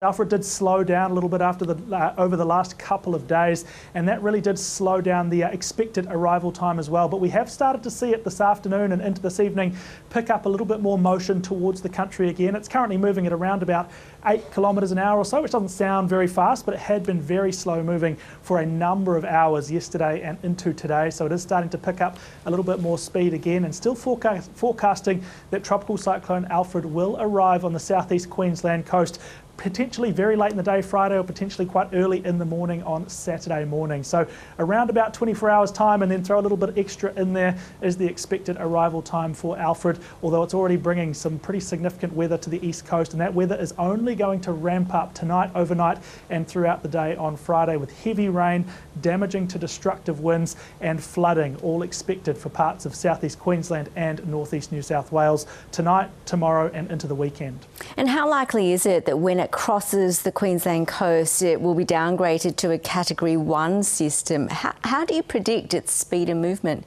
Alfred did slow down a little bit over the last couple of days, and that really did slow down the expected arrival time as well. But we have started to see it this afternoon and into this evening pick up a little bit more motion towards the country again. It's currently moving at around about 8 kilometres an hour or so, which doesn't sound very fast, but it had been very slow moving for a number of hours yesterday and into today. So it is starting to pick up a little bit more speed again, and still forecasting that Tropical Cyclone Alfred will arrive on the southeast Queensland coast potentially very late in the day Friday, or potentially quite early in the morning on Saturday morning. So around about 24 hours time, and then throw a little bit extra in there is the expected arrival time for Alfred, although it's already bringing some pretty significant weather to the east coast, and that weather is only going to ramp up tonight, overnight and throughout the day on Friday, with heavy rain, damaging to destructive winds and flooding all expected for parts of southeast Queensland and northeast New South Wales tonight, tomorrow and into the weekend. And how likely is it that when it crosses the Queensland coast, it will be downgraded to a Category 1 system? How do you predict its speed and movement?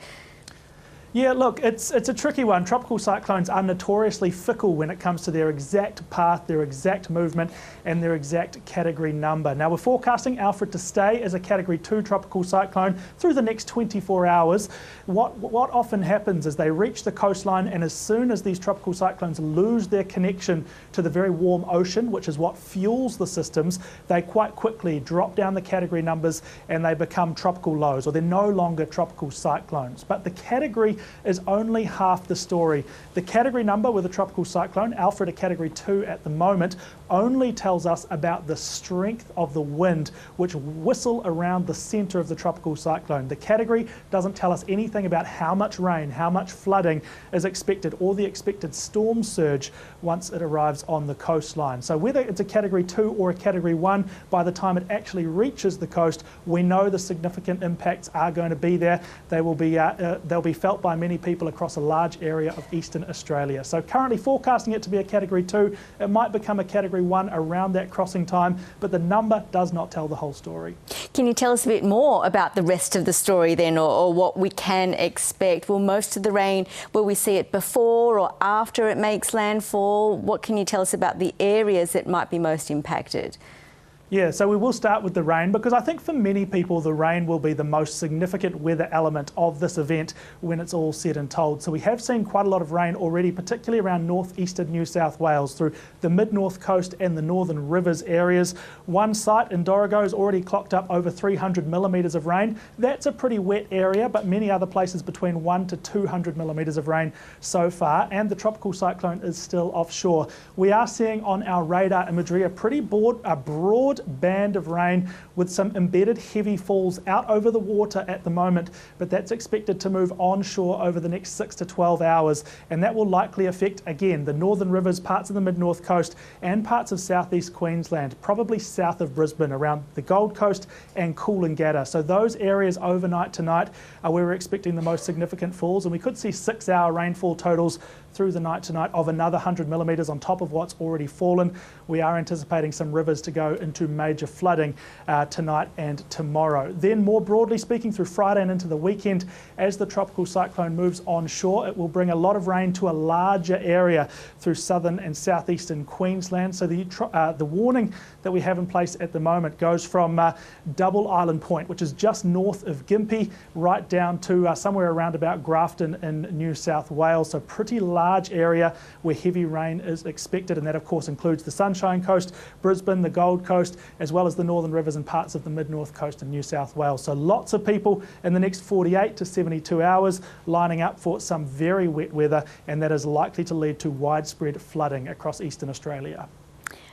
Yeah, look, it's a tricky one. Tropical cyclones are notoriously fickle when it comes to their exact path, their exact movement and their exact category number. Now, we're forecasting Alfred to stay as a Category 2 tropical cyclone through the next 24 hours. What often happens is they reach the coastline, and as soon as these tropical cyclones lose their connection to the very warm ocean, which is what fuels the systems, they quite quickly drop down the category numbers and they become tropical lows, or they're no longer tropical cyclones. But the category is only half the story. The category number with a tropical cyclone, Alfred a Category 2 at the moment, only tells us about the strength of the wind which whistle around the centre of the tropical cyclone. The category doesn't tell us anything about how much rain, how much flooding is expected, or the expected storm surge once it arrives on the coastline. So whether it's a Category 2 or a Category 1, by the time it actually reaches the coast, we know the significant impacts are going to be there. They'll be felt by many people across a large area of eastern Australia. So currently forecasting it to be a Category 2. It might become a Category 1 around that crossing time, but the number does not tell the whole story. Can you tell us a bit more about the rest of the story then, or what we can expect? Will most of the rain, will we see it before or after it makes landfall? What can you tell us about the areas that might be most impacted? Yeah, so we will start with the rain, because I think for many people the rain will be the most significant weather element of this event when it's all said and told. So we have seen quite a lot of rain already, particularly around northeastern New South Wales, through the mid-north coast and the northern rivers areas. One site in Dorrigo has already clocked up over 300 millimetres of rain. That's a pretty wet area, but many other places between 1 to 200 millimetres of rain so far, and the tropical cyclone is still offshore. We are seeing on our radar imagery a pretty broad band of rain with some embedded heavy falls out over the water at the moment, but that's expected to move onshore over the next 6 to 12 hours, and that will likely affect again the northern rivers, parts of the mid-north coast and parts of southeast Queensland, probably south of Brisbane, around the Gold Coast and Coolangatta. So those areas overnight tonight are where we're expecting the most significant falls, and we could see 6-hour rainfall totals through the night tonight of another 100 millimetres on top of what's already fallen. We are anticipating some rivers to go into major flooding tonight and tomorrow. Then more broadly speaking, through Friday and into the weekend, as the tropical cyclone moves onshore, it will bring a lot of rain to a larger area through southern and southeastern Queensland. So the warning that we have in place at the moment goes from Double Island Point, which is just north of Gympie, right down to somewhere around about Grafton in New South Wales. So pretty large area where heavy rain is expected, and that of course includes the Sunshine Coast, Brisbane, the Gold Coast, as well as the northern rivers and parts of the mid-north coast in New South Wales. So lots of people in the next 48 to 72 hours lining up for some very wet weather, and that is likely to lead to widespread flooding across eastern Australia.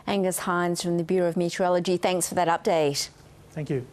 Angus Hines from the Bureau of Meteorology, thanks for that update. Thank you.